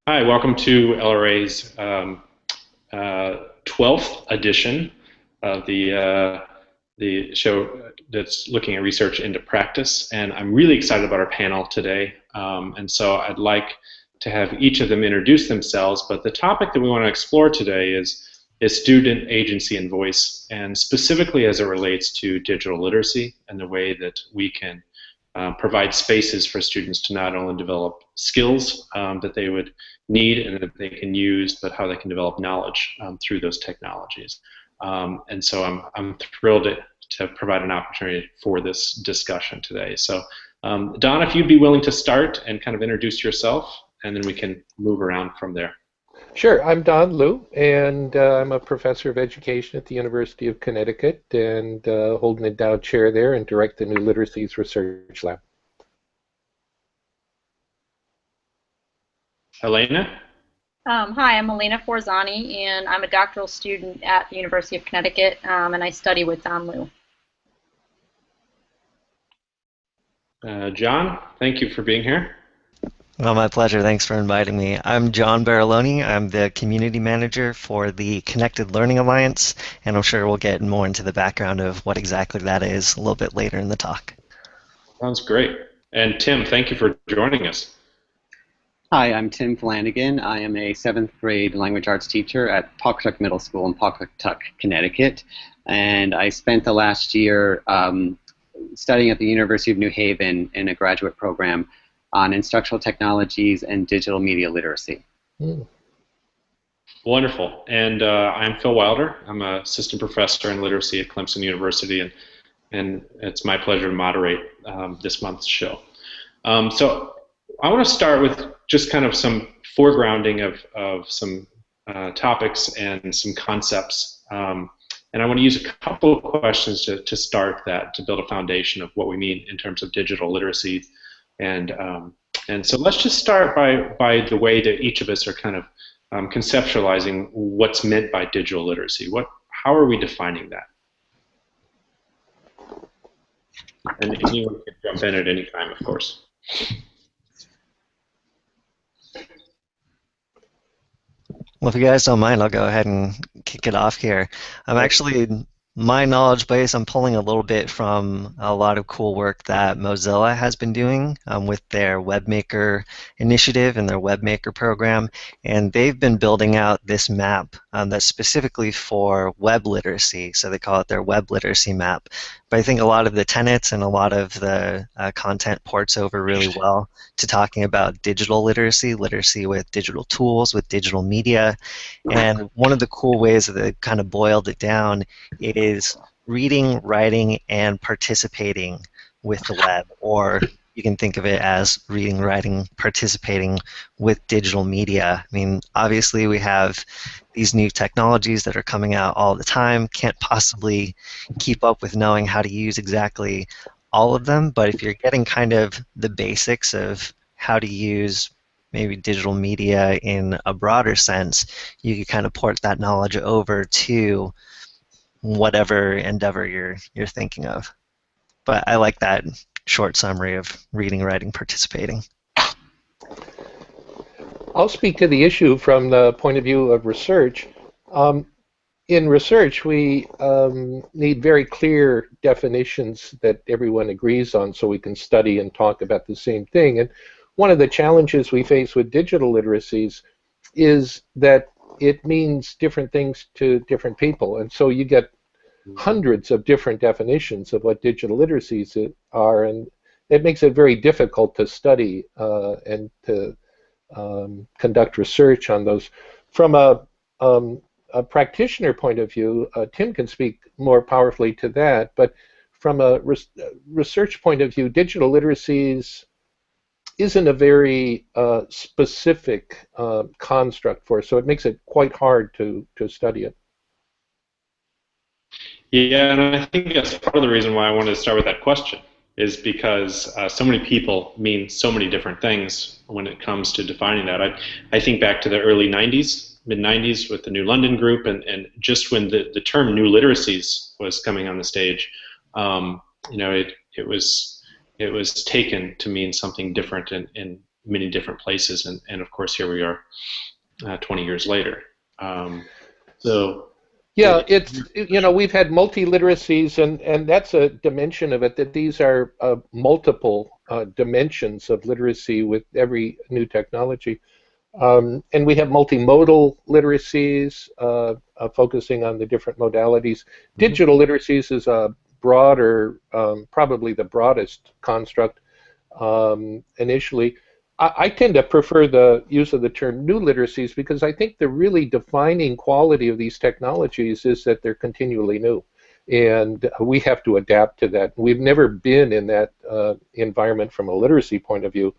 Hi, welcome to LRA's 12th edition of the show that's looking at research into practice. And I'm really excited about our panel today. And so I'd like to have each of them introduce themselves. But the topic that we want to explore today is student agency and voice, and specifically as it relates to digital literacy and the way that we can provide spaces for students to not only develop skills that they would need and that they can use, but how they can develop knowledge through those technologies. And so I'm thrilled to provide an opportunity for this discussion today. So Don, if you'd be willing to start and kind of introduce yourself, and then we can move around from there. Sure, I'm Don Liu, and I'm a professor of education at the University of Connecticut and hold an endowed chair there and direct the New Literacies Research Lab. Elena? Hi, I'm Elena Forzani, and I'm a doctoral student at the University of Connecticut, and I study with Don Liu. John, thank you for being here. Well, my pleasure. Thanks for inviting me. I'm John Baraloni. I'm the community manager for the Connected Learning Alliance, and I'm sure we'll get more into the background of what exactly that is a little bit later in the talk. Sounds great. And Tim, thank you for joining us. Hi, I'm Tim Flanagan. I am a 7th grade language arts teacher at Pawcatuck Middle School in Pawcatuck, Connecticut, and I spent the last year studying at the University of New Haven in a graduate program on instructional technologies and digital media literacy. Wonderful. And I'm Phil Wilder. I'm an assistant professor in literacy at Clemson University, and it's my pleasure to moderate this month's show. So I want to start with just kind of some foregrounding of some topics and some concepts. And I want to use a couple of questions to start that, to build a foundation of what we mean in terms of digital literacy. And so let's just start by the way that each of us are kind of conceptualizing what's meant by digital literacy. How are we defining that? And anyone can jump in at any time, of course. Well, if you guys don't mind, I'll go ahead and kick it off here. My knowledge base, I'm pulling a little bit from a lot of cool work that Mozilla has been doing with their WebMaker initiative and their WebMaker program, and they've been building out this map that's specifically for web literacy, so they call it their web literacy map. But I think a lot of the tenets and a lot of the content ports over really well to talking about digital literacy, literacy with digital tools, with digital media, and one of the cool ways that they kind of boiled it down is reading, writing, and participating with the web, or you can think of it as reading, writing, participating with digital media. I mean, obviously we have these new technologies that are coming out all the time, can't possibly keep up with knowing how to use exactly all of them, but if you're getting kind of the basics of how to use maybe digital media in a broader sense, you can kind of port that knowledge over to whatever endeavor you're thinking of. But I like that short summary of reading, writing, participating. I'll speak to the issue from the point of view of research. In research, we need very clear definitions that everyone agrees on so we can study and talk about the same thing. And one of the challenges we face with digital literacies is that it means different things to different people. And so you get hundreds of different definitions of what digital literacies are, and it makes it very difficult to study and to conduct research on those. From a practitioner point of view, Tim can speak more powerfully to that, but from a research point of view, digital literacies isn't a very specific construct for us, so it makes it quite hard to study it. Yeah, and I think that's part of the reason why I wanted to start with that question, is because so many people mean so many different things when it comes to defining that. I think back to the early 90s, mid-90s with the New London group, and just when the term new literacies was coming on the stage, it was taken to mean something different in many different places, and of course here we are 20 years later. So yeah, we've had multiliteracies, and that's a dimension of it, that these are multiple dimensions of literacy with every new technology. And we have multimodal literacies, focusing on the different modalities. Digital literacies is a broader, probably the broadest construct initially. I tend to prefer the use of the term new literacies because I think the really defining quality of these technologies is that they're continually new. And we have to adapt to that. We've never been in that environment from a literacy point of view,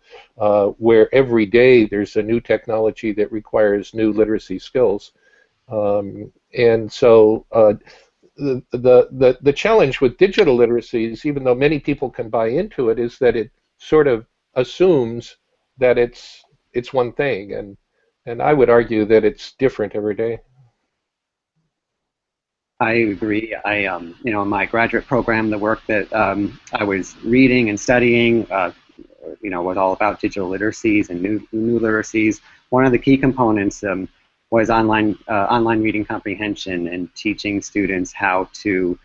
where every day there's a new technology that requires new literacy skills. And so the challenge with digital literacies, even though many people can buy into it, is that it sort of assumes that it's one thing, and I would argue that it's different every day. I agree. In my graduate program, the work that I was reading and studying, was all about digital literacies and new literacies. One of the key components was online reading comprehension and teaching students how to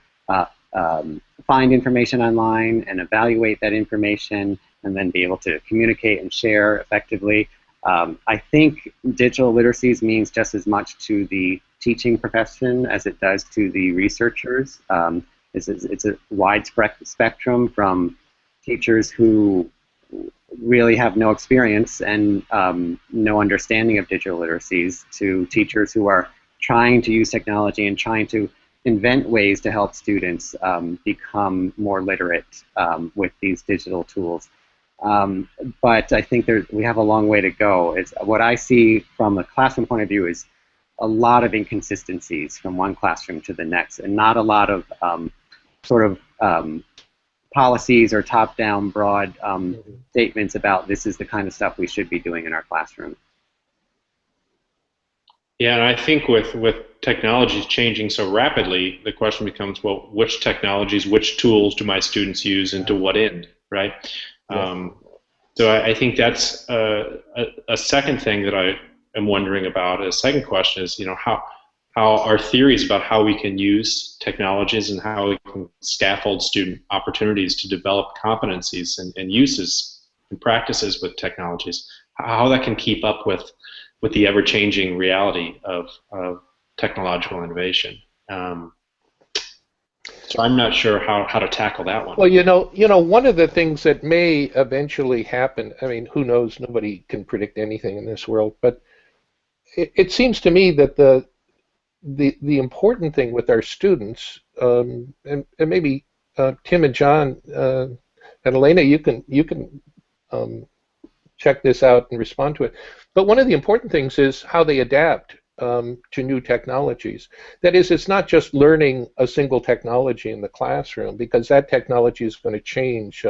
find information online and evaluate that information, and then be able to communicate and share effectively. I think digital literacies means just as much to the teaching profession as it does to the researchers. It's a wide spectrum from teachers who really have no experience and no understanding of digital literacies to teachers who are trying to use technology and trying to invent ways to help students become more literate with these digital tools. But I think we have a long way to go. What I see from a classroom point of view is a lot of inconsistencies from one classroom to the next, and not a lot of policies or top-down broad statements about this is the kind of stuff we should be doing in our classroom. Yeah, and I think with technologies changing so rapidly, the question becomes, well, which technologies, which tools do my students use, and to what end, right? So I think that's a second thing that I am wondering about. A second question is, how our theories about how we can use technologies and how we can scaffold student opportunities to develop competencies and uses and practices with technologies, how that can keep up with the ever-changing reality of technological innovation. So I'm not sure how to tackle that one. Well, one of the things that may eventually happen, I mean, who knows, nobody can predict anything in this world, but it seems to me that the important thing with our students, and maybe Tim and John and Elena, you can check this out and respond to it, but one of the important things is how they adapt to new technologies. That is, it's not just learning a single technology in the classroom, because that technology is going to change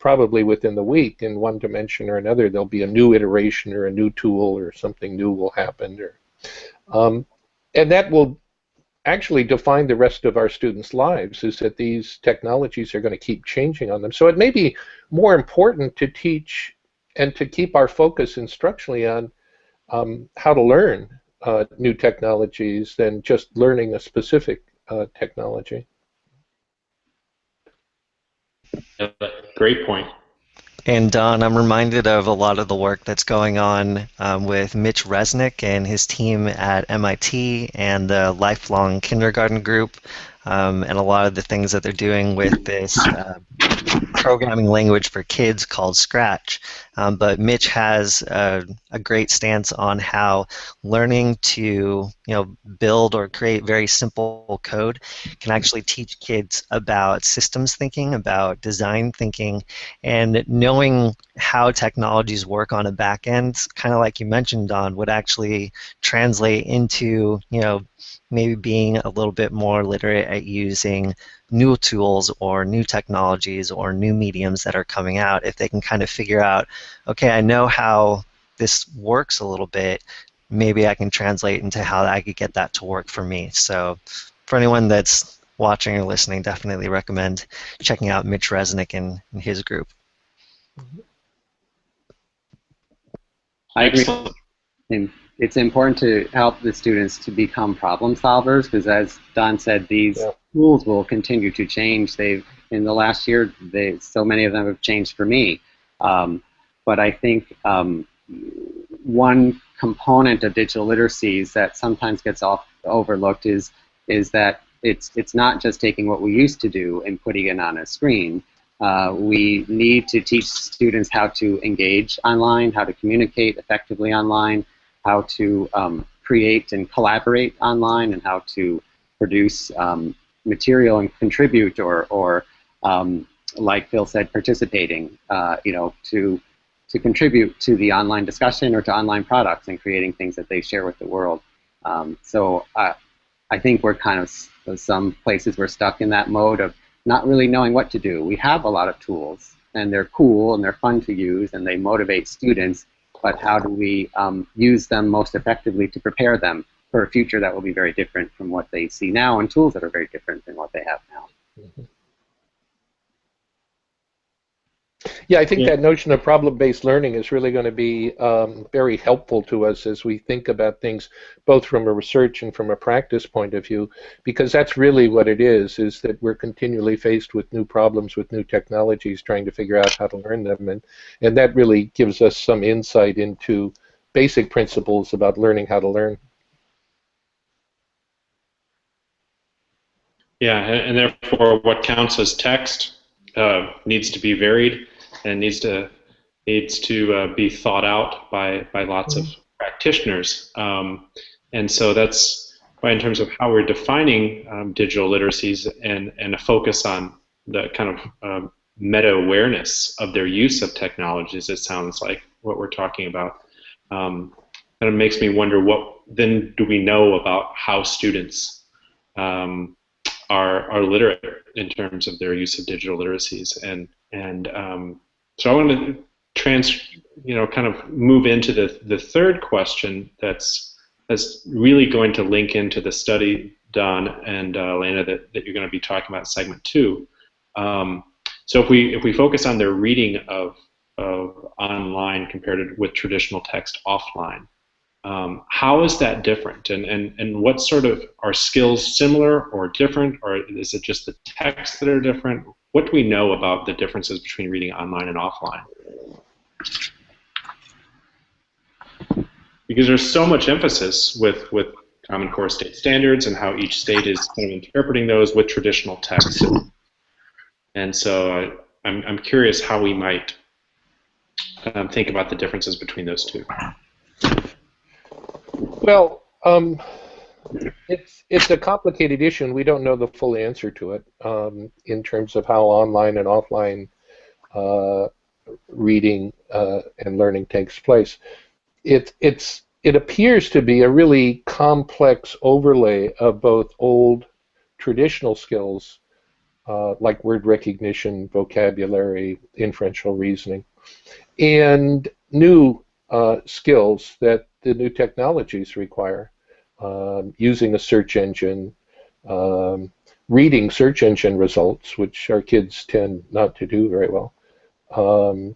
probably within the week in one dimension or another. There'll be a new iteration or a new tool or something new will happen. And that will actually define the rest of our students' lives, is that these technologies are going to keep changing on them. So it may be more important to teach and to keep our focus instructionally on how to learn new technologies than just learning a specific technology. Great point. And Don, I'm reminded of a lot of the work that's going on with Mitch Resnick and his team at MIT and the Lifelong Kindergarten Group, and a lot of the things that they're doing with this programming language for kids called Scratch. But Mitch has a great stance on how learning to build or create very simple code can actually teach kids about systems thinking, about design thinking, and knowing how technologies work on a back end, kind of like you mentioned, Don, would actually translate into maybe being a little bit more literate at using new tools or new technologies or new mediums that are coming out. If they can kind of figure out, okay, I know how this works a little bit, maybe I can translate into how I could get that to work for me. So for anyone that's watching or listening, definitely recommend checking out Mitch Resnick and his group. I agree. Excellent. And it's important to help the students to become problem solvers because, as Don said, these tools will continue to change. In the last year, so many of them have changed for me. But I think one component of digital literacies that sometimes gets overlooked is that it's not just taking what we used to do and putting it on a screen. We need to teach students how to engage online, how to communicate effectively online, how to create and collaborate online, and how to produce material and contribute, or like Phil said, participating, to contribute to the online discussion or to online products and creating things that they share with the world. So I think we're kind of, some places we're stuck in that mode of not really knowing what to do. We have a lot of tools, and they're cool, and they're fun to use, and they motivate students, but how do we use them most effectively to prepare them for a future that will be very different from what they see now, and tools that are very different than what they have now. Mm-hmm. Yeah, I think that notion of problem-based learning is really going to be very helpful to us as we think about things both from a research and from a practice point of view, because that's really what it is that we're continually faced with new problems, with new technologies, trying to figure out how to learn them, and that really gives us some insight into basic principles about learning how to learn. Yeah, and therefore what counts as text needs to be varied and needs to be thought out by lots of practitioners. And so that's why, in terms of how we're defining digital literacies and a focus on the kind of meta-awareness of their use of technologies, it sounds like what we're talking about. Kind of makes me wonder, what then do we know about how students are literate in terms of their use of digital literacies, and so I want to kind of move into the third question that's really going to link into the study, Don and Elena, that you're going to be talking about in segment 2. So if we focus on their reading of online compared with traditional text offline, how is that different, and what sort of, are skills similar or different, or is it just the texts that are different? What do we know about the differences between reading online and offline? Because there's so much emphasis with Common Core state standards and how each state is kind of interpreting those with traditional text. And so I'm curious how we might think about the differences between those two. Well, it's a complicated issue, and we don't know the full answer to it in terms of how online and offline reading and learning takes place. It appears to be a really complex overlay of both old traditional skills like word recognition, vocabulary, inferential reasoning, and new skills that the new technologies require. Using a search engine, reading search engine results, which our kids tend not to do very well,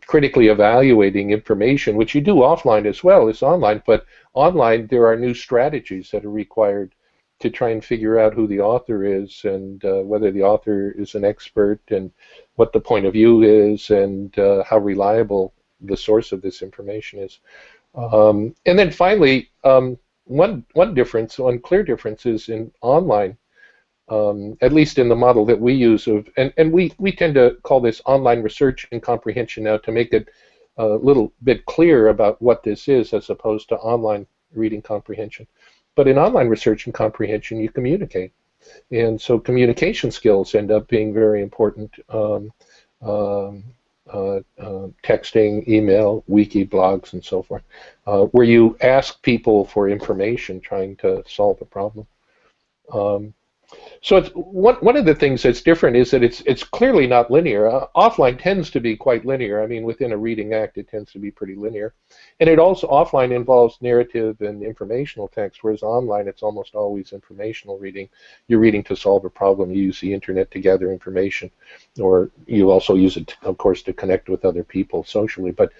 critically evaluating information, which you do offline as well as online, but online there are new strategies that are required to try and figure out who the author is, and whether the author is an expert, and what the point of view is, and how reliable the source of this information is. And then finally, one clear difference is in online, at least in the model that we use, and we tend to call this online research and comprehension now to make it a little bit clear about what this is, as opposed to online reading comprehension. But in online research and comprehension, you communicate, and so communication skills end up being very important. Texting, email, wiki, blogs, and so forth, where you ask people for information trying to solve a problem. So it's one of the things that's different is that it's clearly not linear. Offline tends to be quite linear. I mean, within a reading act, it tends to be pretty linear. And it also, offline involves narrative and informational text, whereas online it's almost always informational reading. You're reading to solve a problem. You use the internet to gather information, or you also use it, of course, to connect with other people socially. But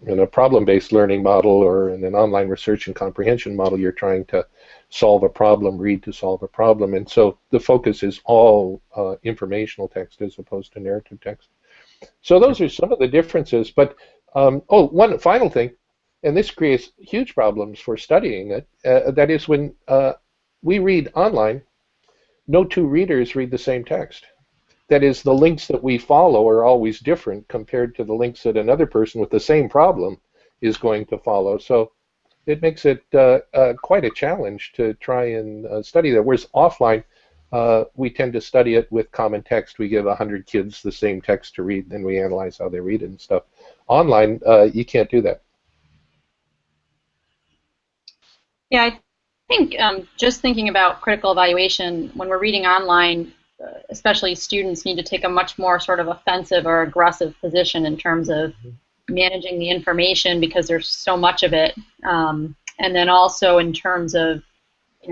In a problem-based learning model or in an online research and comprehension model, you're trying to solve a problem, read to solve a problem. And so the focus is all informational text as opposed to narrative text. So those are some of the differences. But, oh, one final thing, and this creates huge problems for studying it. That is when we read online, no two readers read the same text. That is, the links that we follow are always different compared to the links that another person with the same problem is going to follow. So it makes it quite a challenge to try and study that. Whereas offline, we tend to study it with common text. We give 100 kids the same text to read, and we analyze how they read it and stuff. Online, you can't do that. Yeah, I think just thinking about critical evaluation, when we're reading online, especially students need to take a much more sort of offensive or aggressive position in terms of managing the information because there's so much of it. And then also in terms of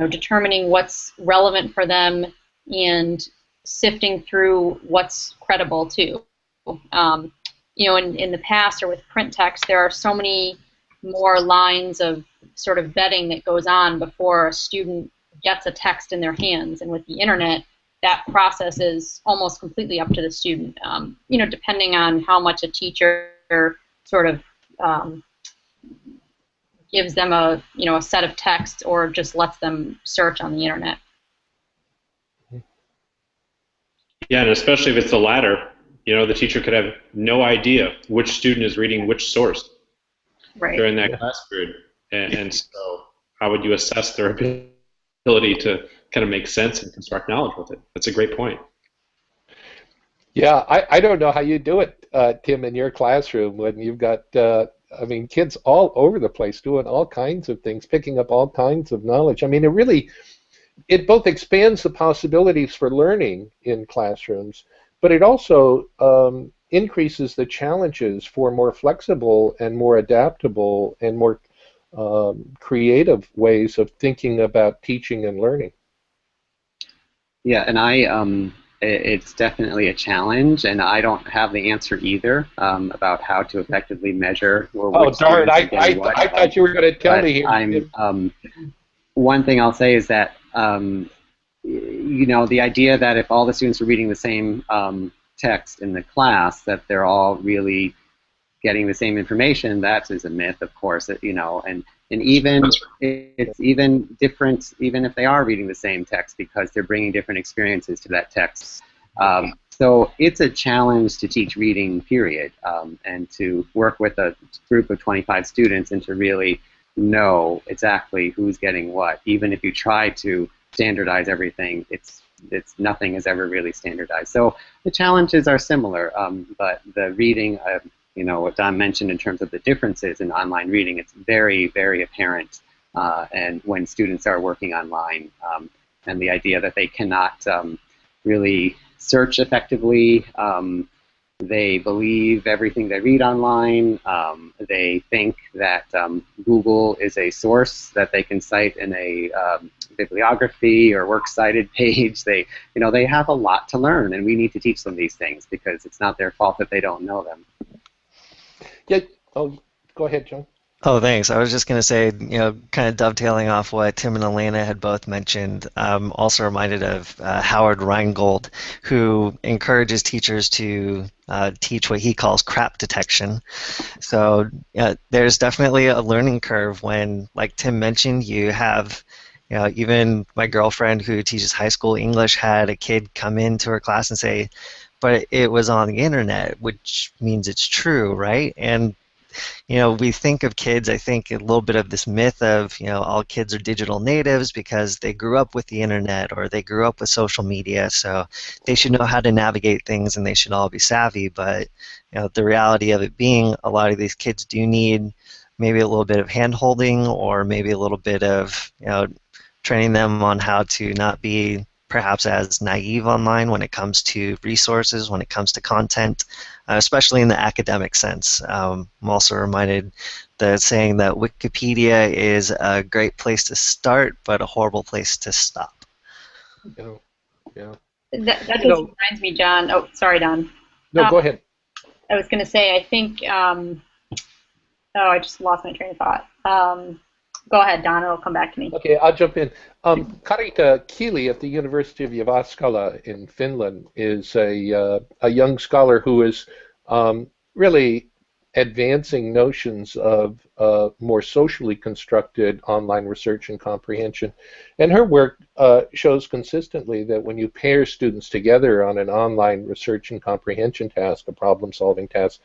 determining what's relevant for them and sifting through what's credible too. In the past or with print text, there are so many more lines of sort of vetting that goes on before a student gets a text in their hands. And with the internet, that process is almost completely up to the student, depending on how much a teacher sort of gives them a set of texts or just lets them search on the internet. Yeah, and especially if it's the latter, the teacher could have no idea which student is reading which source during that class period. And so how would you assess their ability to kind of make sense and construct knowledge with it? That's a great point. Yeah, I don't know how you do it, Tim, in your classroom when you've got, kids all over the place doing all kinds of things, picking up all kinds of knowledge. I mean, it both expands the possibilities for learning in classrooms, but it also increases the challenges for more flexible and more adaptable and more creative ways of thinking about teaching and learning. Yeah, and it's definitely a challenge, and I don't have the answer either about how to effectively measure. Oh, darn! I thought you were going to tell me here. One thing I'll say is that the idea that if all the students are reading the same text in the class, that they're all really getting the same information, that is a myth, of course. And even it's even different, even if they are reading the same text, because they're bringing different experiences to that text. So it's a challenge to teach reading, period, and to work with a group of 25 students and to really know exactly who's getting what. Even if you try to standardize everything, it's nothing is ever really standardized. So the challenges are similar, but the reading, what Don mentioned in terms of the differences in online reading, it's very, very apparent. And when students are working online, and the idea that they cannot really search effectively, they believe everything they read online. They think that Google is a source that they can cite in a bibliography or works cited page. They have a lot to learn, and we need to teach them these things because it's not their fault that they don't know them. Yeah. Oh, go ahead, John. Oh, thanks. I was just going to say, kind of dovetailing off what Tim and Elena had both mentioned, I'm also reminded of Howard Rheingold, who encourages teachers to teach what he calls crap detection. So there's definitely a learning curve when, like Tim mentioned, you have, even my girlfriend who teaches high school English had a kid come into her class and say, but it was on the internet, which means it's true, right? And we think of kids, I think, a little bit of this myth of, all kids are digital natives because they grew up with the internet or they grew up with social media, so they should know how to navigate things and they should all be savvy. But, the reality of it being a lot of these kids do need maybe a little bit of hand-holding or maybe a little bit of, training them on how to not be perhaps as naive online when it comes to resources, when it comes to content, especially in the academic sense. I'm also reminded the saying that Wikipedia is a great place to start, but a horrible place to stop. Yeah. That just reminds me, John. Oh, sorry, Don. No, go ahead. I was going to say, I think Oh, I just lost my train of thought. Go ahead, Don. It'll come back to me. Okay, I'll jump in. Karita Kili at the University of Jyväskylä in Finland is a young scholar who is really advancing notions of more socially constructed online research and comprehension. And her work shows consistently that when you pair students together on an online research and comprehension task, a problem-solving task,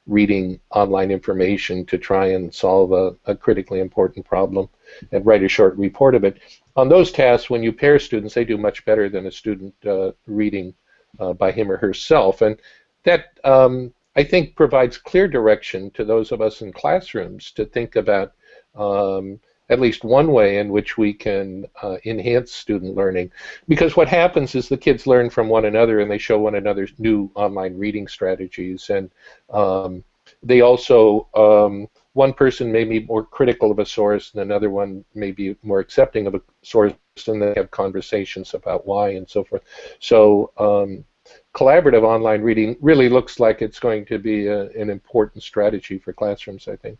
reading online information to try and solve a critically important problem and write a short report of it. On those tasks, when you pair students, they do much better than a student reading by him or herself. And that, I think, provides clear direction to those of us in classrooms to think about at least one way in which we can enhance student learning. Because what happens is the kids learn from one another and they show one another new online reading strategies. And they also, one person may be more critical of a source and another one may be more accepting of a source, and they have conversations about why and so forth. So collaborative online reading really looks like it's going to be an important strategy for classrooms, I think.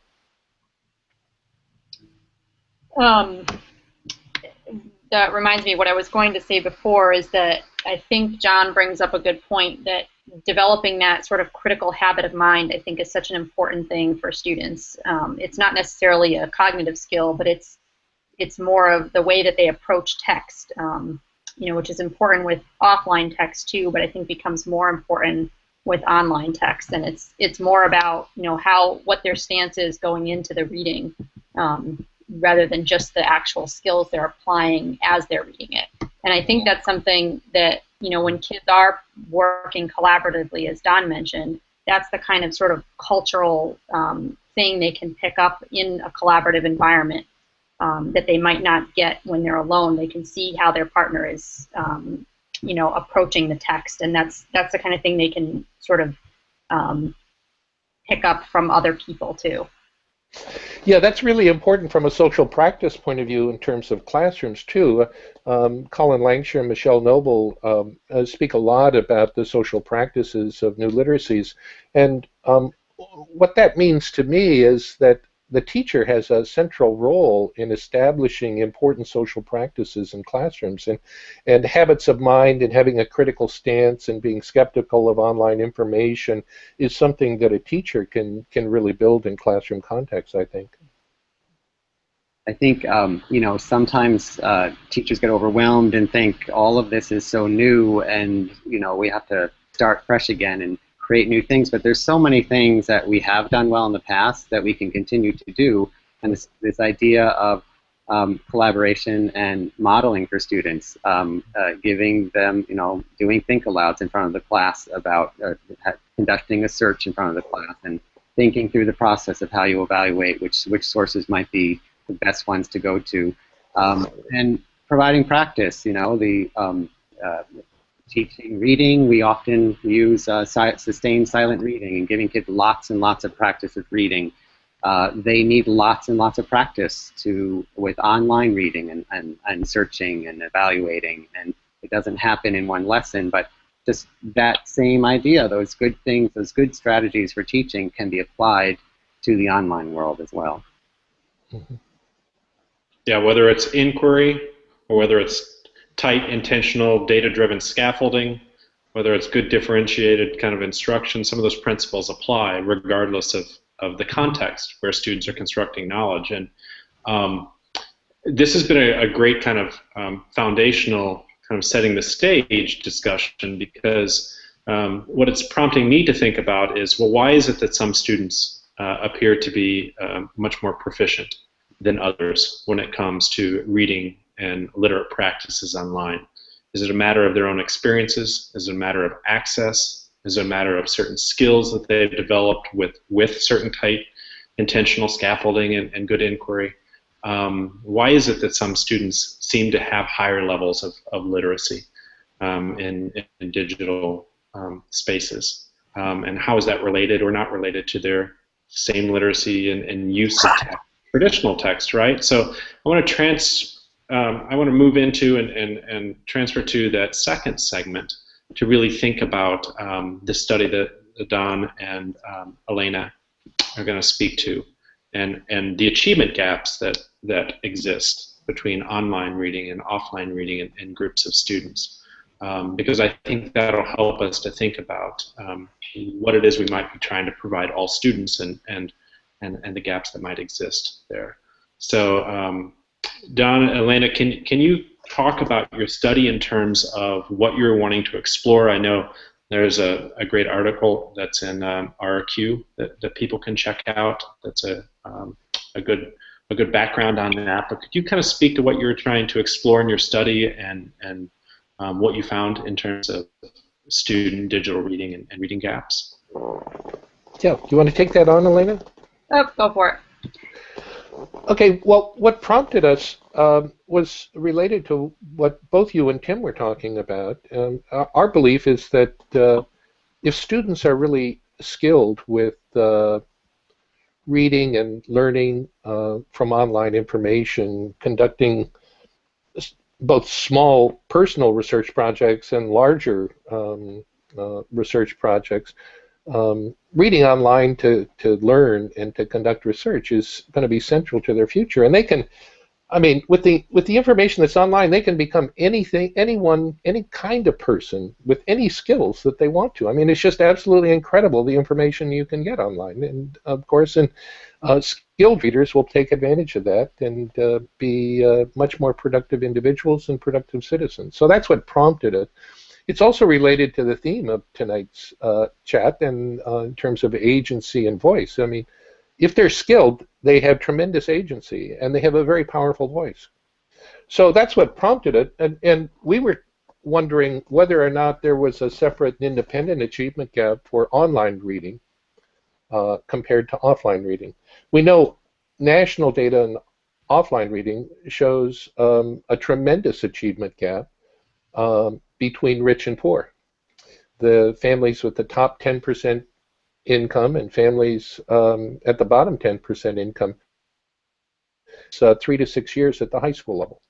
That reminds me, what I was going to say before is that I think John brings up a good point, that developing that sort of critical habit of mind, I think, is such an important thing for students. It's not necessarily a cognitive skill, but it's more of the way that they approach text, which is important with offline text too, but I think becomes more important with online text. And it's more about what their stance is going into the reading, rather than just the actual skills they're applying as they're reading it. And I think that's something that, when kids are working collaboratively, as Don mentioned, that's the kind of sort of cultural thing they can pick up in a collaborative environment that they might not get when they're alone. They can see how their partner is, approaching the text, and that's the kind of thing they can sort of pick up from other people too. Yeah, that's really important from a social practice point of view in terms of classrooms too. Colin Langshire and Michelle Noble speak a lot about the social practices of new literacies, and what that means to me is that the teacher has a central role in establishing important social practices in classrooms, and habits of mind and having a critical stance and being skeptical of online information is something that a teacher can really build in classroom context, I think. I think, sometimes teachers get overwhelmed and think all of this is so new and, we have to start fresh again and create new things, but there's so many things that we have done well in the past that we can continue to do, and this idea of collaboration and modeling for students, giving them, doing think alouds in front of the class about conducting a search in front of the class and thinking through the process of how you evaluate which sources might be the best ones to go to, and providing practice, teaching reading. We often use sustained silent reading and giving kids lots and lots of practice with reading. They need lots and lots of practice with online reading and searching and evaluating, and it doesn't happen in one lesson, but just that same idea, those good things, those good strategies for teaching can be applied to the online world as well. Mm-hmm. Yeah, whether it's inquiry or whether it's tight, intentional, data-driven scaffolding, whether it's good differentiated kind of instruction, some of those principles apply regardless of the context where students are constructing knowledge. And this has been a great kind of foundational kind of setting the stage discussion, because what it's prompting me to think about is, well, why is it that some students appear to be much more proficient than others when it comes to reading and literate practices online? Is it a matter of their own experiences? Is it a matter of access? Is it a matter of certain skills that they've developed with certain tight intentional scaffolding and good inquiry? Why is it that some students seem to have higher levels of literacy in digital spaces? And how is that related or not related to their same literacy and use of traditional text, right? So I want to move into and transfer to that second segment to really think about the study that Don and Elena to speak to, and the achievement gaps that exist between online reading and offline reading in groups of students, because I think that'll help us to think about what it is we might be trying to provide all students and the gaps that might exist there. So, Don, Elena, can you talk about your study in terms of what you're wanting to explore? I know there's a great article that's in RRQ that people can check out. That's a good background on that. But could you kind of speak to what you're trying to explore in your study and what you found in terms of student digital reading and reading gaps? Yeah, do you want to take that on, Elena? Oh, go for it. Okay, well, what prompted us was related to what both you and Tim were talking about. Our belief is that if students are really skilled with reading and learning from online information, conducting both small personal research projects and larger research projects, reading online to learn and to conduct research is going to be central to their future. And they can, I mean, with the information that's online, they can become anything, anyone, any kind of person with any skills that they want to. I mean, it's just absolutely incredible the information you can get online. And of course, skilled readers will take advantage of that and be much more productive individuals and productive citizens. So that's what prompted it. It's also related to the theme of tonight's chat and in terms of agency and voice. I mean, if they're skilled, they have tremendous agency and they have a very powerful voice. So that's what prompted it. And we were wondering whether or not there was a separate and independent achievement gap for online reading compared to offline reading. We know national data in offline reading shows a tremendous achievement gap between rich and poor. The families with the top 10% income and families at the bottom 10% income, it's 3 to 6 years at the high school level.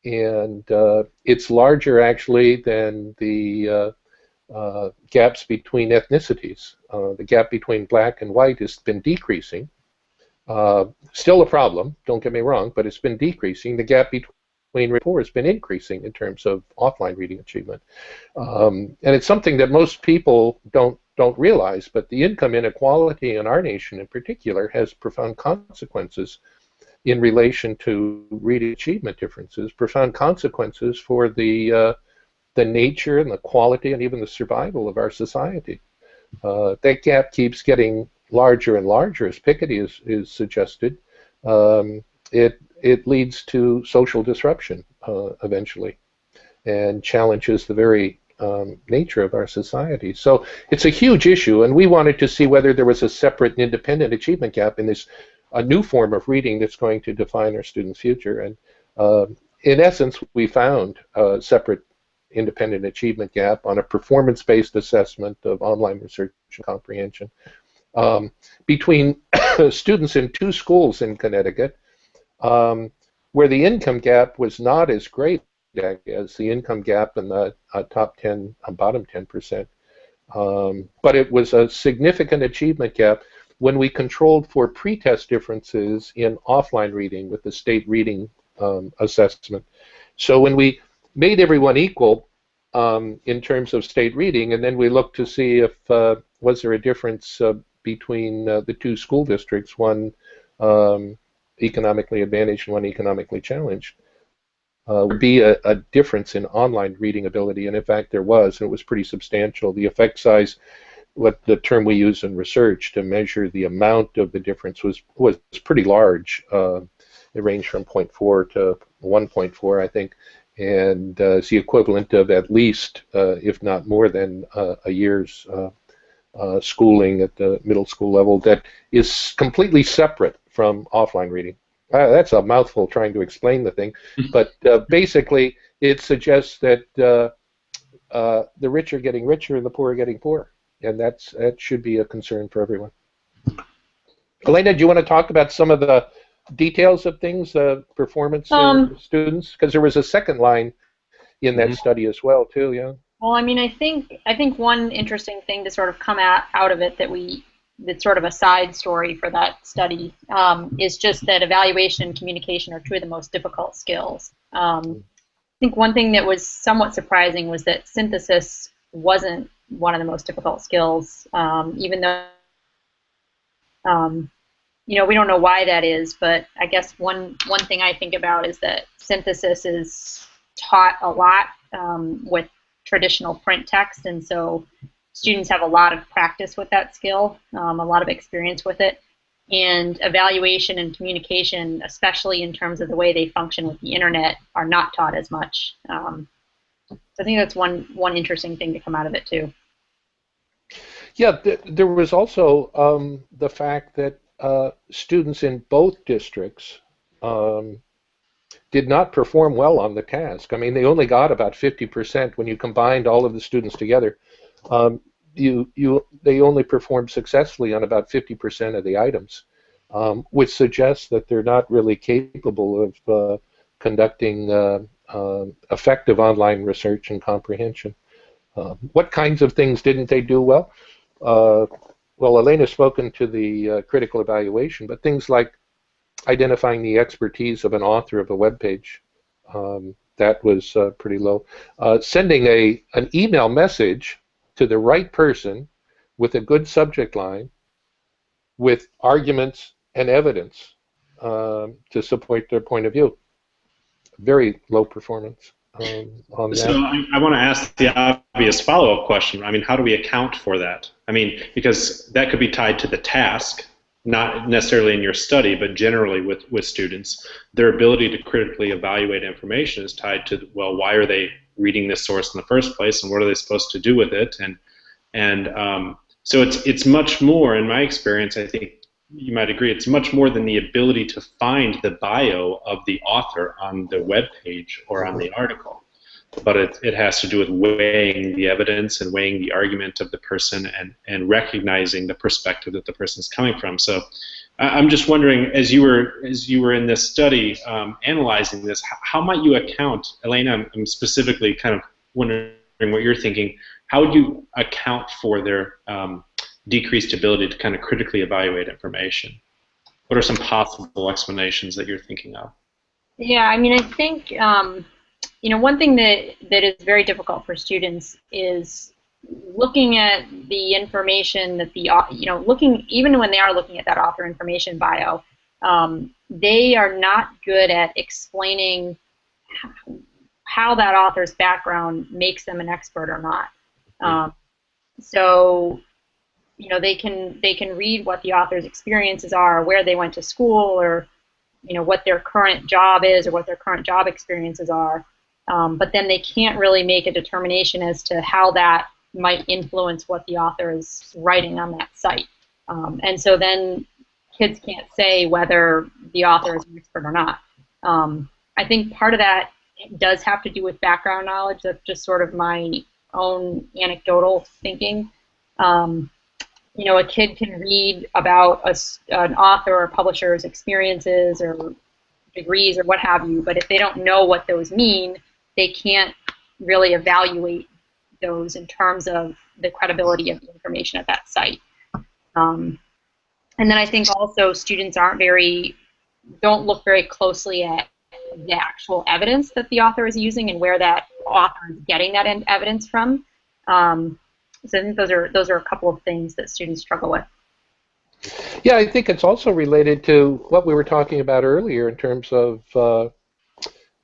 And it's larger actually than the gaps between ethnicities. The gap between black and white has been decreasing. Still a problem, don't get me wrong, but it's been decreasing. The gap between rich and poor has been increasing in terms of offline reading achievement. And it's something that most people don't realize, but the income inequality in our nation in particular has profound consequences in relation to reading achievement differences, profound consequences for the nature and the quality and even the survival of our society. That gap keeps getting larger and larger, as Piketty is suggested. It leads to social disruption eventually and challenges the very nature of our society. So it's a huge issue, and we wanted to see whether there was a separate and independent achievement gap in this a new form of reading that's going to define our students' future. And in essence, we found a separate independent achievement gap on a performance-based assessment of online research and comprehension between students in 2 schools in Connecticut, where the income gap was not as great as the income gap in the top 10, bottom 10%. But it was a significant achievement gap when we controlled for pretest differences in offline reading with the state reading assessment. So when we made everyone equal in terms of state reading, and then we looked to see if was there a difference between the 2 school districts, one economically advantaged and one economically challenged, would be a difference in online reading ability, and in fact there was, and it was pretty substantial. The effect size, what the term we use in research to measure the amount of the difference, was pretty large. It ranged from 0.4 to 1.4, I think, and it's the equivalent of at least, if not more than, a year's schooling at the middle school level that is completely separate from offline reading. That's a mouthful trying to explain the thing, but basically it suggests that the rich are getting richer and the poor are getting poorer, and that should be a concern for everyone. Elena, do you want to talk about some of the details of things, performance in students? Because there was a second line in that study as well, too. Yeah. Well, I mean, I think one interesting thing to sort of come out of it that we that's sort of a side story for that study, is just that evaluation and communication are two of the most difficult skills. I think one thing that was somewhat surprising was that synthesis wasn't one of the most difficult skills, even though, you know, we don't know why that is, but I guess one thing I think about is that synthesis is taught a lot with traditional print text, and so students have a lot of practice with that skill, a lot of experience with it, and evaluation and communication, especially in terms of the way they function with the internet, are not taught as much. So I think that's one interesting thing to come out of it too. Yeah, there was also the fact that students in both districts did not perform well on the task. I mean, they only got about 50% when you combined all of the students together. They only performed successfully on about 50% of the items, which suggests that they're not really capable of conducting effective online research and comprehension. What kinds of things didn't they do well? Well, Elena's spoken to the critical evaluation, but things like identifying the expertise of an author of a web page, that was pretty low. Sending an email message to the right person with a good subject line, with arguments and evidence to support their point of view. Very low performance on that. So I want to ask the obvious follow-up question. I mean, how do we account for that? I mean, because that could be tied to the task, not necessarily in your study, but generally with students. Their ability to critically evaluate information is tied to, well, why are they reading this source in the first place, and what are they supposed to do with it? So it's much more, in my experience, I think you might agree, it's much more than the ability to find the bio of the author on the web page or on the article. But it has to do with weighing the evidence and weighing the argument of the person and recognizing the perspective that the person is coming from. So I'm just wondering, as you were in this study analyzing this, how might you account, Elena, I'm specifically kind of wondering what you're thinking, how would you account for their decreased ability to kind of critically evaluate information? What are some possible explanations that you're thinking of? Yeah, I mean, I think you know, one thing that is very difficult for students is looking at the information that even when they are looking at that author information bio, they are not good at explaining how that author's background makes them an expert or not. So, you know, they can read what the author's experiences are, where they went to school, or, you know, what their current job is or what their current job experiences are. But then they can't really make a determination as to how that might influence what the author is writing on that site. And so then kids can't say whether the author is an expert or not. I think part of that does have to do with background knowledge. That's just sort of my own anecdotal thinking. You know, a kid can read about an author or publisher's experiences or degrees or what have you, but if they don't know what those mean, they can't really evaluate those in terms of the credibility of the information at that site. And then I think also students don't look very closely at the actual evidence that the author is using and where that author is getting that evidence from. So I think those are a couple of things that students struggle with. Yeah, I think it's also related to what we were talking about earlier in terms of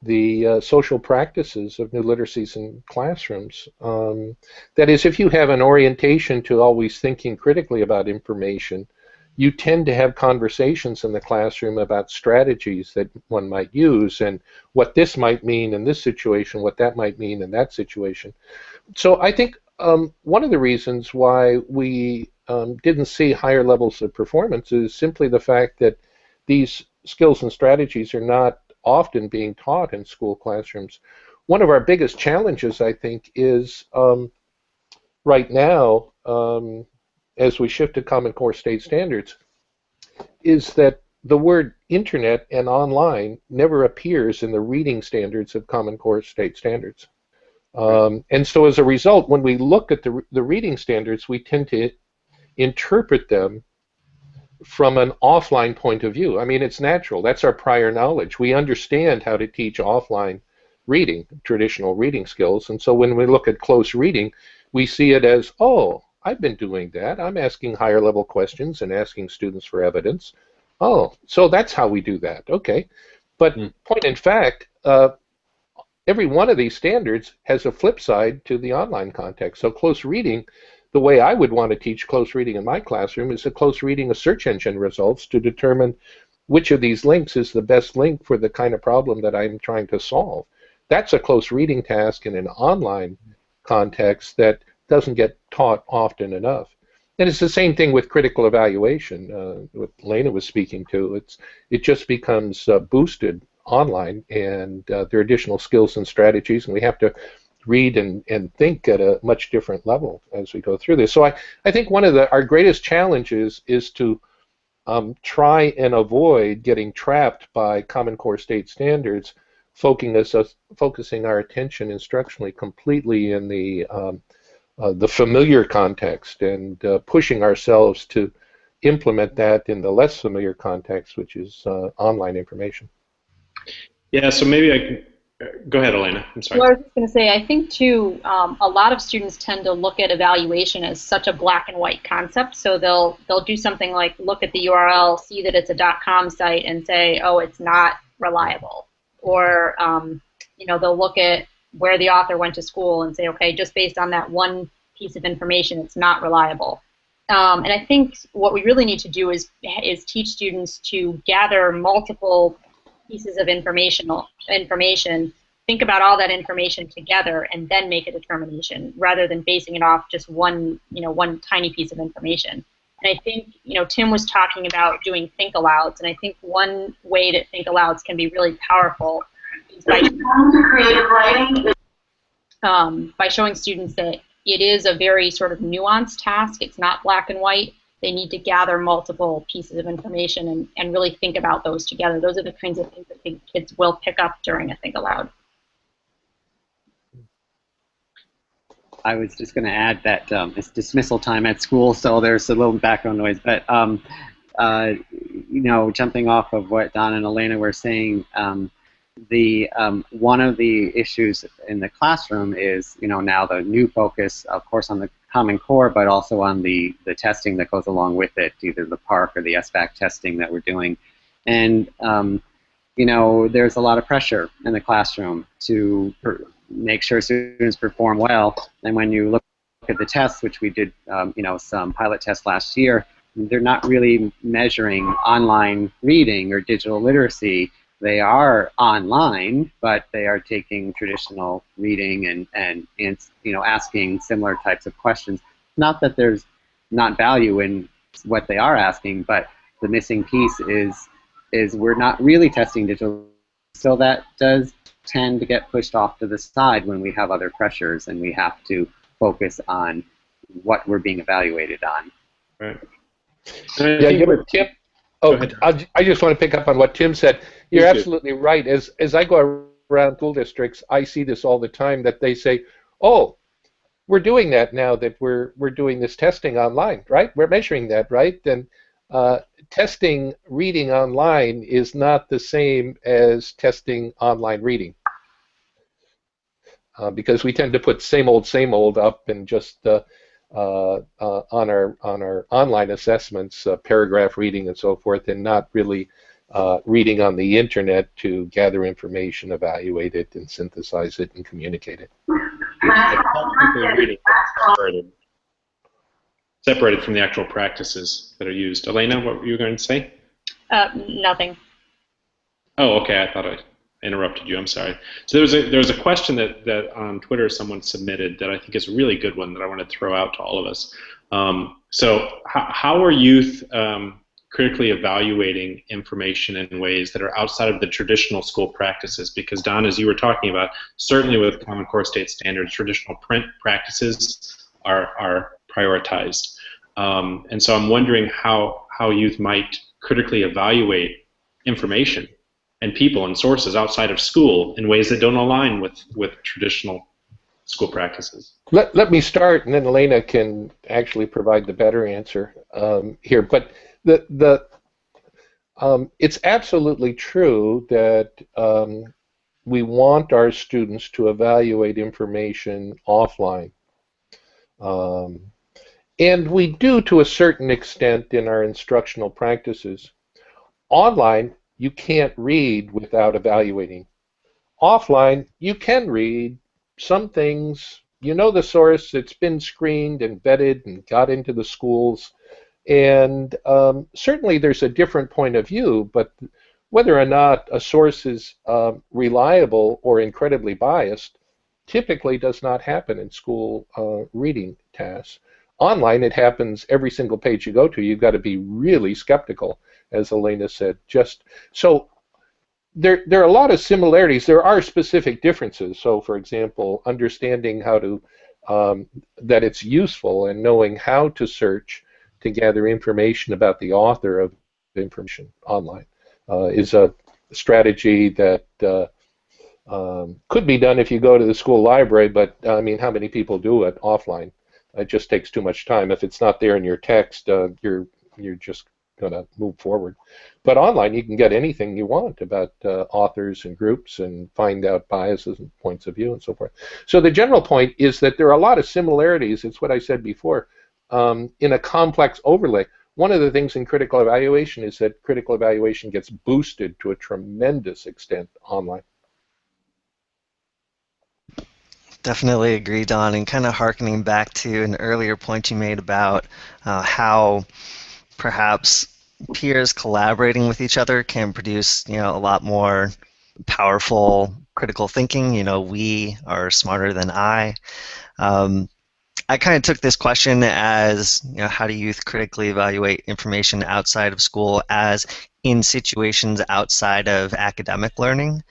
the social practices of new literacies in classrooms. That is, if you have an orientation to always thinking critically about information, you tend to have conversations in the classroom about strategies that one might use and what this might mean in this situation, what that might mean in that situation. So I think one of the reasons why we didn't see higher levels of performance is simply the fact that these skills and strategies are not often being taught in school classrooms. One of our biggest challenges, I think, is right now, as we shift to Common Core state standards, is that the word internet and online never appears in the reading standards of Common Core state standards. And so as a result, when we look at the reading standards, we tend to interpret them from an offline point of view. I mean, it's natural. That's our prior knowledge. We understand how to teach offline reading, traditional reading skills. And so when we look at close reading, we see it as, oh, I've been doing that. I'm asking higher level questions and asking students for evidence. Oh, so that's how we do that. Okay. But point in fact, every one of these standards has a flip side to the online context. So close reading, the way I would want to teach close reading in my classroom is a close reading of search engine results to determine which of these links is the best link for the kind of problem that I'm trying to solve. That's a close reading task in an online context that doesn't get taught often enough. And it's the same thing with critical evaluation, what Lena was speaking to. It just becomes boosted online, and there are additional skills and strategies, and we have to read and think at a much different level as we go through this. So I think one of our greatest challenges is to try and avoid getting trapped by Common Core state standards, focusing our attention instructionally completely in the familiar context, and pushing ourselves to implement that in the less familiar context, which is online information. Yeah, so maybe I can go ahead, Elena. I'm sorry. Well, I was just going to say, I think too, a lot of students tend to look at evaluation as such a black and white concept. So they'll do something like look at the URL, see that it's a .com site, and say, oh, it's not reliable. Or you know, they'll look at where the author went to school and say, okay, just based on that one piece of information, it's not reliable. And I think what we really need to do is teach students to gather multiple pieces of information, think about all that information together, and then make a determination, rather than basing it off just one tiny piece of information. And I think, Tim was talking about doing think alouds, and I think one way that think alouds can be really powerful is by showing students that it is a very sort of nuanced task. It's not black and white. They need to gather multiple pieces of information and really think about those together. Those are the kinds of things that I think kids will pick up during a think aloud. I was just going to add that it's dismissal time at school, so there's a little background noise. But jumping off of what Don and Elena were saying, one of the issues in the classroom is now the new focus, of course, on the Common Core, but also on the testing that goes along with it, either the PARC or the SBAC testing that we're doing. And there's a lot of pressure in the classroom to make sure students perform well. And when you look at the tests, which we did some pilot tests last year, they're not really measuring online reading or digital literacy. They are online, but they are taking traditional reading and asking similar types of questions. Not that there's not value in what they are asking, but the missing piece is we're not really testing digital, so that does tend to get pushed off to the side when we have other pressures and we have to focus on what we're being evaluated on. Right. Tim. I just want to pick up on what Tim said. You're absolutely right. As I go around school districts, I see this all the time, that they say, "Oh, we're doing that now that we're doing this testing online, right? We're measuring that, right?" And testing reading online is not the same as testing online reading, because we tend to put same old up and just on our online assessments, paragraph reading and so forth, and not really reading on the internet to gather information, evaluate it, and synthesize it and communicate it. Separated from the actual practices that are used. Elena, what were you going to say? Nothing. Oh, okay. I thought I interrupted you. I'm sorry. So there was a question that on Twitter someone submitted that I think is a really good one that I want to throw out to all of us. So how are youth critically evaluating information in ways that are outside of the traditional school practices? Because Don, as you were talking about, certainly with Common Core state standards, traditional print practices are prioritized. And so I'm wondering how youth might critically evaluate information and people and sources outside of school in ways that don't align with traditional school practices. Let me start, and then Elena can actually provide the better answer here. But It's absolutely true that we want our students to evaluate information offline. And we do to a certain extent in our instructional practices. Online, you can't read without evaluating. Offline, you can read some things. You know the source, it's been screened and vetted and got into the schools. And certainly there's a different point of view, but whether or not a source is reliable or incredibly biased typically does not happen in school reading tasks. Online, it happens every single page you go to. You've got to be really skeptical, as Elena said. Just so there are a lot of similarities. There are specific differences. So, for example, understanding how to that it's useful and knowing how to search to gather information about the author of information online is a strategy that could be done if you go to the school library, but I mean, how many people do it offline? It just takes too much time. If it's not there in your text, you're just going to move forward. But online, you can get anything you want about authors and groups and find out biases and points of view and so forth. So the general point is that there are a lot of similarities. It's what I said before. In a complex overlay. One of the things in critical evaluation is that critical evaluation gets boosted to a tremendous extent online. Definitely agree, Don, and kind of hearkening back to an earlier point you made about how perhaps peers collaborating with each other can produce, a lot more powerful critical thinking. We are smarter than I. I kind of took this question as, how do youth critically evaluate information outside of school as in situations outside of academic learning?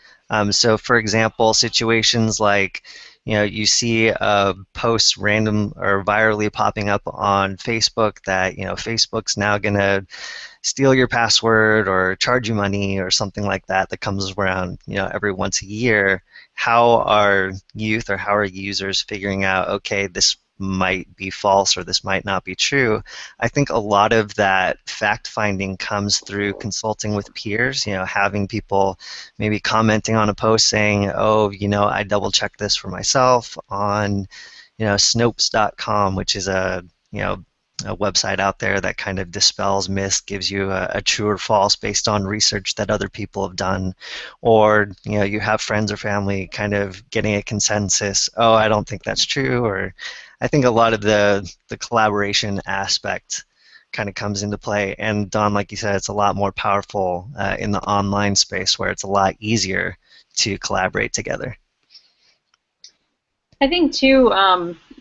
So, for example, situations like, you see a post random or virally popping up on Facebook that, Facebook's now going to steal your password or charge you money or something like that that comes around, every once a year. How are youth or how are users figuring out, okay, this might be false or this might not be true? I think a lot of that fact-finding comes through consulting with peers, having people maybe commenting on a post saying, oh, I double-checked this for myself on, Snopes.com, which is a website out there that kind of dispels myths, gives you a true or false based on research that other people have done. Or, you have friends or family kind of getting a consensus, oh, I don't think that's true. Or I think a lot of the collaboration aspect kind of comes into play. And Don, like you said, it's a lot more powerful in the online space where it's a lot easier to collaborate together. I think, too,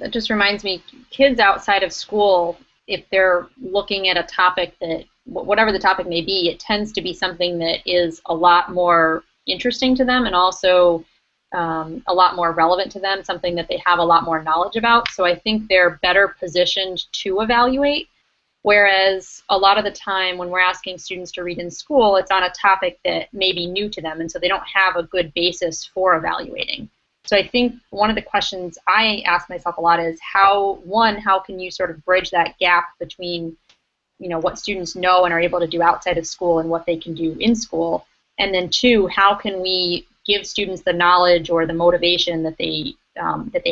it just reminds me, kids outside of school, if they're looking at a topic that, whatever the topic may be, it tends to be something that is a lot more interesting to them and also a lot more relevant to them, something that they have a lot more knowledge about. So I think they're better positioned to evaluate, whereas a lot of the time when we're asking students to read in school, it's on a topic that may be new to them, and so they don't have a good basis for evaluating. So I think one of the questions I ask myself a lot is how can you sort of bridge that gap between, what students know and are able to do outside of school and what they can do in school, and then two, how can we give students the knowledge or the motivation that they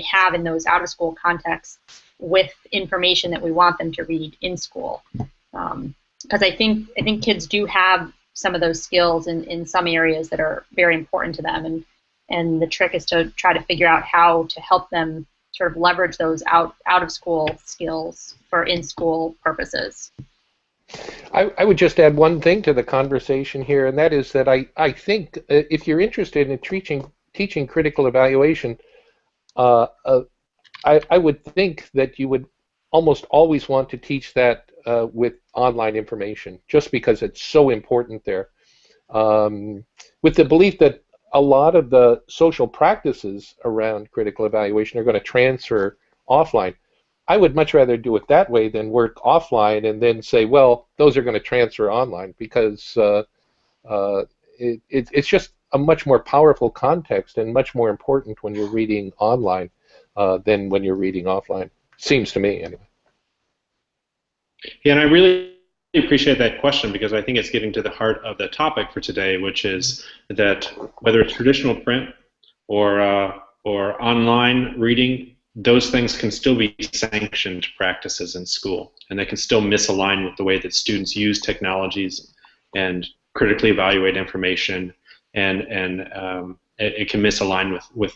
have in those out-of-school contexts with information that we want them to read in school? Because I think kids do have some of those skills in some areas that are very important to them, and the trick is to try to figure out how to help them sort of leverage those out-of-school skills for in-school purposes. I would just add one thing to the conversation here, and that is that I think if you're interested in teaching critical evaluation, I would think that you would almost always want to teach that with online information, just because it's so important there. With the belief that a lot of the social practices around critical evaluation are going to transfer offline. I would much rather do it that way than work offline and then say, well, those are going to transfer online, because it's just a much more powerful context and much more important when you're reading online than when you're reading offline. Seems to me, anyway. Yeah, and I really appreciate that question because I think it's getting to the heart of the topic for today, which is that whether it's traditional print or online reading, those things can still be sanctioned practices in school, and they can still misalign with the way that students use technologies and critically evaluate information, and it can misalign with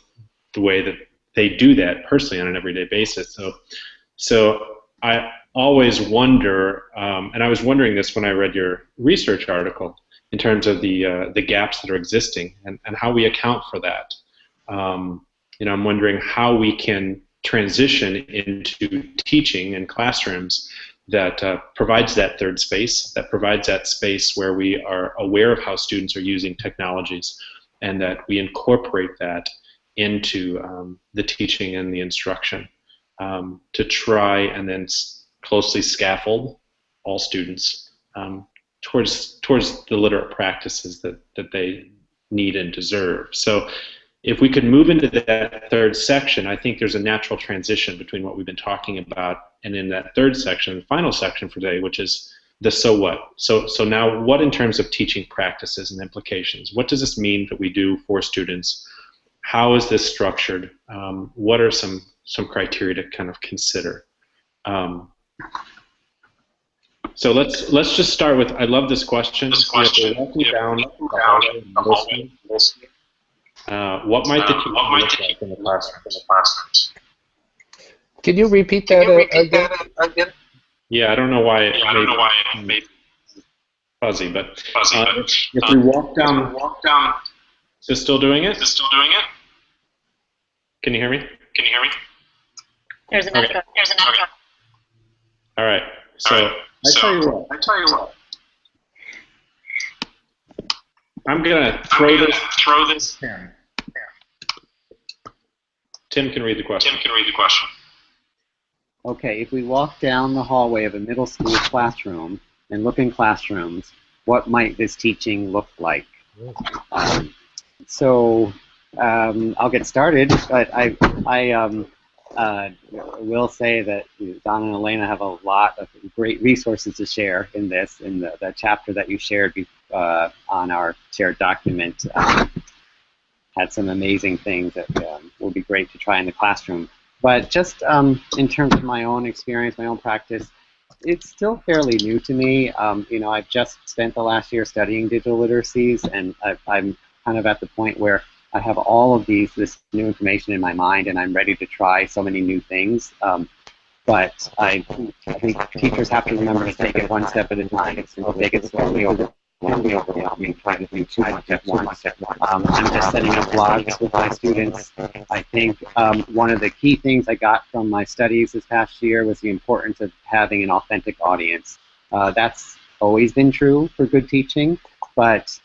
the way that they do that personally on an everyday basis. So I always wonder, and I was wondering this when I read your research article, in terms of the gaps that are existing and how we account for that. I'm wondering how we can transition into teaching in classrooms that provides that third space, that provides that space where we are aware of how students are using technologies, and that we incorporate that into the teaching and the instruction, to try and then closely scaffold all students towards the literate practices that they need and deserve. So if we could move into that third section, I think there's a natural transition between what we've been talking about and in that third section, the final section for today, which is the so what. So now what in terms of teaching practices and implications? What does this mean that we do for students? How is this structured? What are some criteria to kind of consider? So let's just start with, I love this question. What might the teaching look like in the classroom? Can you repeat that again? Yeah, I don't know why it made fuzzy, but if we walk down, is it still doing it? Can you hear me? There's an echo. All right. So I tell you what. I'm gonna throw this. Tim can read the question. Okay, if we walk down the hallway of a middle school classroom and look in classrooms, what might this teaching look like? I'll get started, but I will say that Don and Elena have a lot of great resources to share in this. In the chapter that you shared on our shared document had some amazing things that will be great to try in the classroom. But just in terms of my own experience, my own practice, it's still fairly new to me. I've just spent the last year studying digital literacies, and I'm kind of at the point where I have all of this new information in my mind, and I'm ready to try so many new things. But I think teachers have to remember to take it one step at a time. Take it slowly over. Trying to do too much at once. I'm just setting up blogs with my students. I think one of the key things I got from my studies this past year was the importance of having an authentic audience. That's always been true for good teaching, but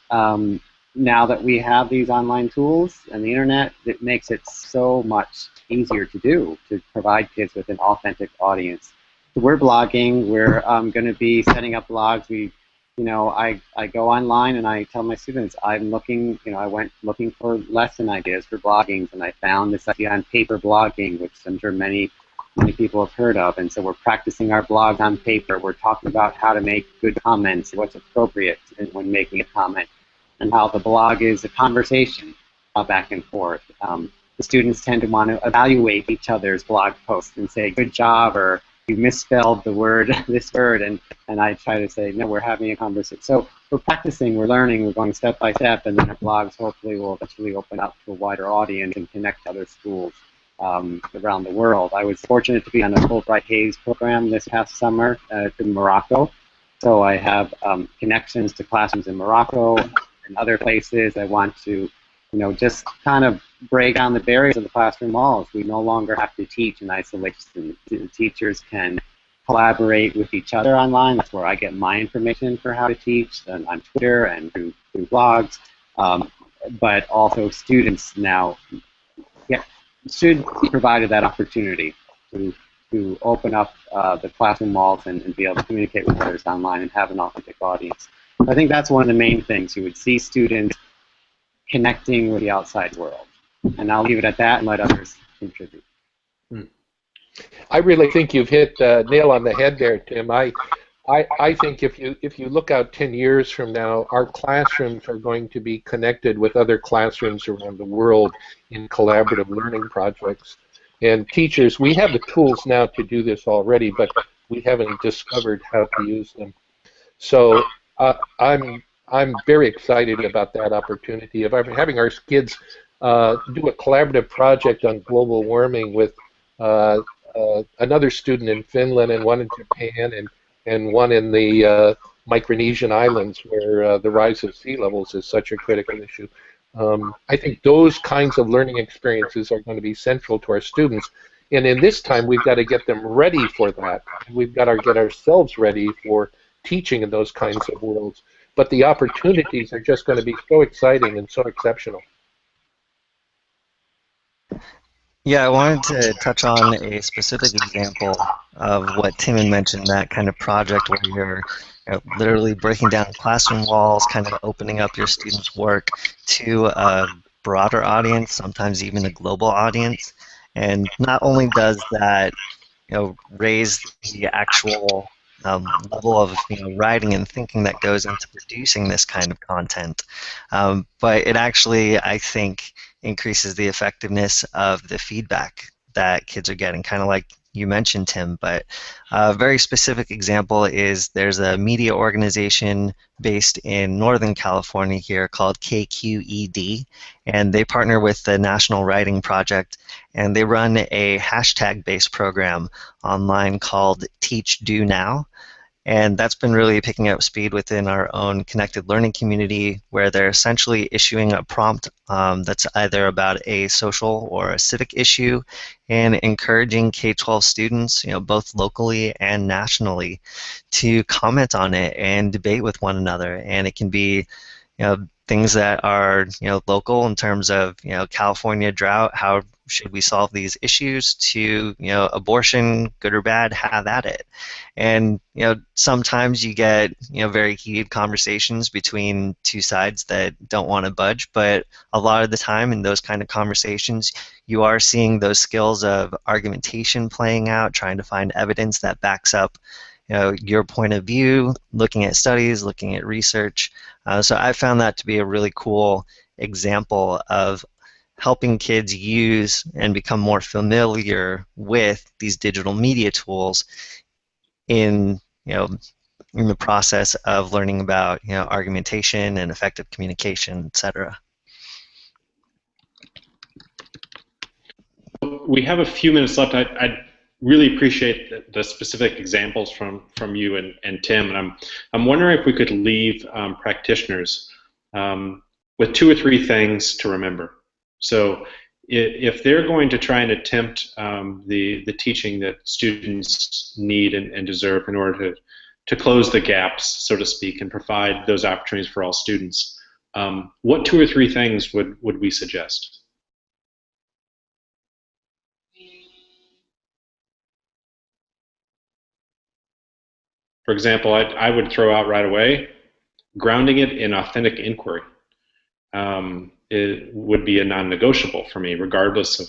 now that we have these online tools and the internet, it makes it so much easier to provide kids with an authentic audience. So we're blogging. We're going to be setting up blogs. I go online and I tell my students I'm looking. I went looking for lesson ideas for blogging, and I found this idea on paper blogging, which I'm sure many people have heard of. And so we're practicing our blogs on paper. We're talking about how to make good comments, what's appropriate when making a comment, and how the blog is a conversation back and forth. The students tend to want to evaluate each other's blog posts and say, good job, or you misspelled this word, and I try to say, no, we're having a conversation. So we're practicing, we're learning, we're going step by step, and then our blogs hopefully will eventually open up to a wider audience and connect to other schools around the world. I was fortunate to be on a Fulbright Hays program this past summer to Morocco. So I have connections to classrooms in Morocco and other places. I want to just kind of break down the barriers of the classroom walls. We no longer have to teach in isolation. The teachers can collaborate with each other online. That's where I get my information for how to teach, and on Twitter and through blogs. But also students now should be provided that opportunity to open up the classroom walls and be able to communicate with others online and have an authentic audience. I think that's one of the main things. You would see students connecting with the outside world. And I'll leave it at that and let others contribute. I really think you've hit the nail on the head there, Tim. I I think if you look out 10 years from now, our classrooms are going to be connected with other classrooms around the world in collaborative learning projects. And teachers, we have the tools now to do this already, but we haven't discovered how to use them. So I'm very excited about that opportunity of having our kids do a collaborative project on global warming with another student in Finland and one in Japan and one in the Micronesian islands where the rise of sea levels is such a critical issue. I think those kinds of learning experiences are going to be central to our students. And in this time, we've got to get them ready for that. We've got to get ourselves ready for teaching in those kinds of worlds. But the opportunities are just going to be so exciting and so exceptional. Yeah, I wanted to touch on a specific example of what Tim had mentioned, that kind of project where you're literally breaking down classroom walls, kind of opening up your students' work to a broader audience, sometimes even a global audience. And not only does that raise the actual level of writing and thinking that goes into producing this kind of content, but it actually, I think, increases the effectiveness of the feedback that kids are getting, kind of like you mentioned, Tim. But a very specific example is there's a media organization based in Northern California here called KQED, and they partner with the National Writing Project, and they run a hashtag-based program online called Teach Do Now. And that's been really picking up speed within our own connected learning community, where they're essentially issuing a prompt that's either about a social or a civic issue, and encouraging K-12 students, both locally and nationally, to comment on it and debate with one another. And it can be things that are local in terms of California drought, how should we solve these issues, to abortion, good or bad, have at it. And sometimes you get very heated conversations between two sides that don't want to budge, but a lot of the time in those kind of conversations you are seeing those skills of argumentation playing out, trying to find evidence that backs up your point of view, looking at studies, looking at research. So I found that to be a really cool example of helping kids use and become more familiar with these digital media tools in in the process of learning about argumentation and effective communication, etc. We have a few minutes left. I'd really appreciate the specific examples from you and Tim, and I'm wondering if we could leave practitioners with 2 or 3 things to remember. So if they're going to try and attempt the teaching that students need and deserve in order to close the gaps, so to speak, and provide those opportunities for all students, what 2 or 3 things would we suggest? For example, I would throw out right away, grounding it in authentic inquiry. It would be a non-negotiable for me, regardless of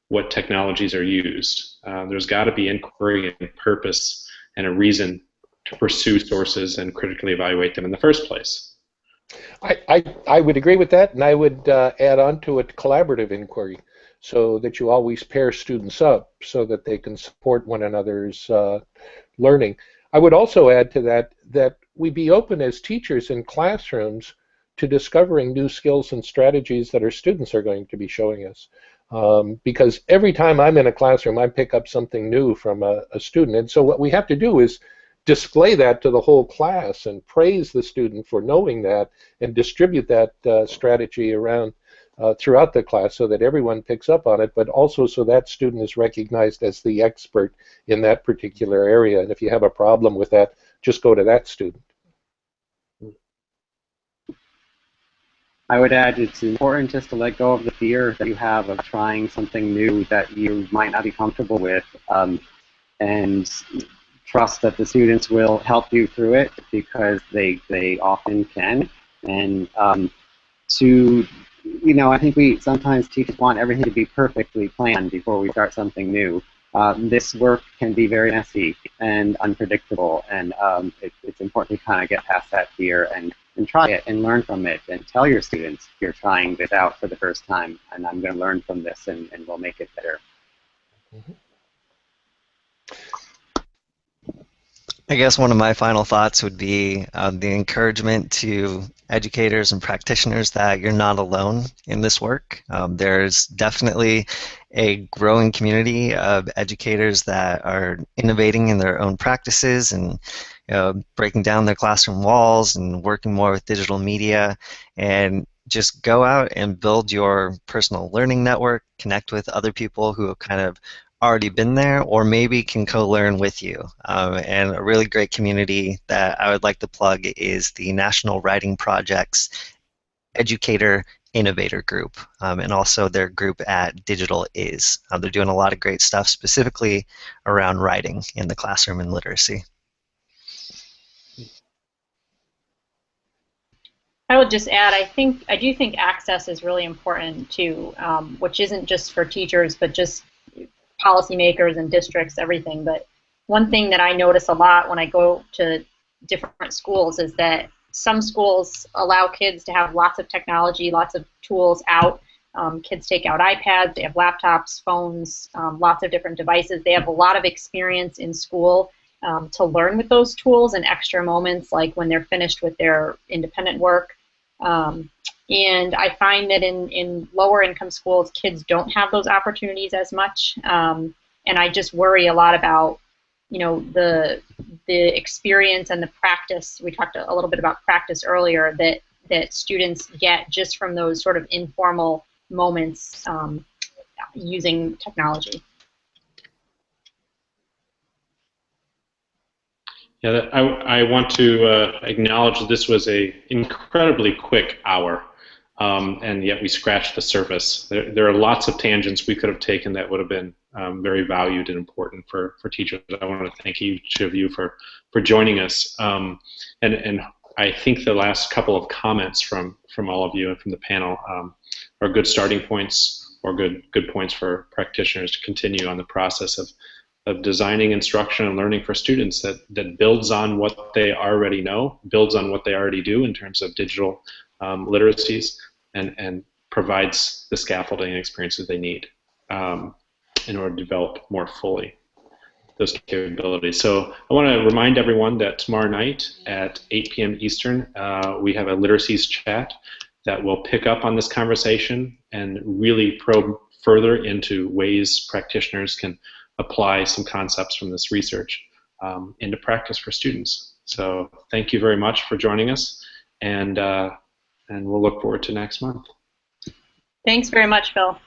what technologies are used. There's got to be inquiry and purpose and a reason to pursue sources and critically evaluate them in the first place. I would agree with that, and I would add on to it collaborative inquiry, so that you always pair students up so that they can support one another's learning. I would also add to that we be open as teachers in classrooms to discovering new skills and strategies that our students are going to be showing us. Because every time I'm in a classroom, I pick up something new from a student. And so what we have to do is display that to the whole class and praise the student for knowing that and distribute that strategy around throughout the class so that everyone picks up on it, but also so that student is recognized as the expert in that particular area. And if you have a problem with that, just go to that student. I would add it's important just to let go of the fear that you have of trying something new that you might not be comfortable with, and trust that the students will help you through it, because they often can. And I think we sometimes teachers want everything to be perfectly planned before we start something new. this work can be very messy and unpredictable, and it's important to kind of get past that fear and try it and learn from it, and tell your students you're trying this out for the first time, and I'm going to learn from this, and we'll make it better. Mhm. I guess one of my final thoughts would be the encouragement to educators and practitioners that you're not alone in this work. There's definitely a growing community of educators that are innovating in their own practices and breaking down their classroom walls and working more with digital media. And just go out and build your personal learning network, connect with other people who have kind of already been there or maybe can co-learn with you. And a really great community that I would like to plug is the National Writing Project's Educator Innovator Group, and also their group at Digital Is. They're doing a lot of great stuff specifically around writing in the classroom and literacy. I would just add, I do think access is really important too, which isn't just for teachers, but just policymakers and districts, everything. But one thing that I notice a lot when I go to different schools is that some schools allow kids to have lots of technology, lots of tools out. Kids take out iPads, they have laptops, phones, lots of different devices. They have a lot of experience in school to learn with those tools and extra moments like when they're finished with their independent work. And I find that in lower income schools, kids don't have those opportunities as much. And I just worry a lot about, the experience and the practice. We talked a little bit about practice earlier that students get just from those sort of informal moments using technology. Yeah, I want to acknowledge that this was an incredibly quick hour, and yet we scratched the surface. There are lots of tangents we could have taken that would have been very valued and important for teachers. I want to thank each of you for joining us. And I think the last couple of comments from all of you and from the panel are good starting points or good points for practitioners to continue on the process of designing instruction and learning for students that builds on what they already know, builds on what they already do in terms of digital literacies, and provides the scaffolding and experiences they need in order to develop more fully those capabilities. So I want to remind everyone that tomorrow night at 8 p.m. Eastern, we have a literacies chat that will pick up on this conversation and really probe further into ways practitioners can apply some concepts from this research into practice for students. So thank you very much for joining us, and we'll look forward to next month. Thanks very much, Phil.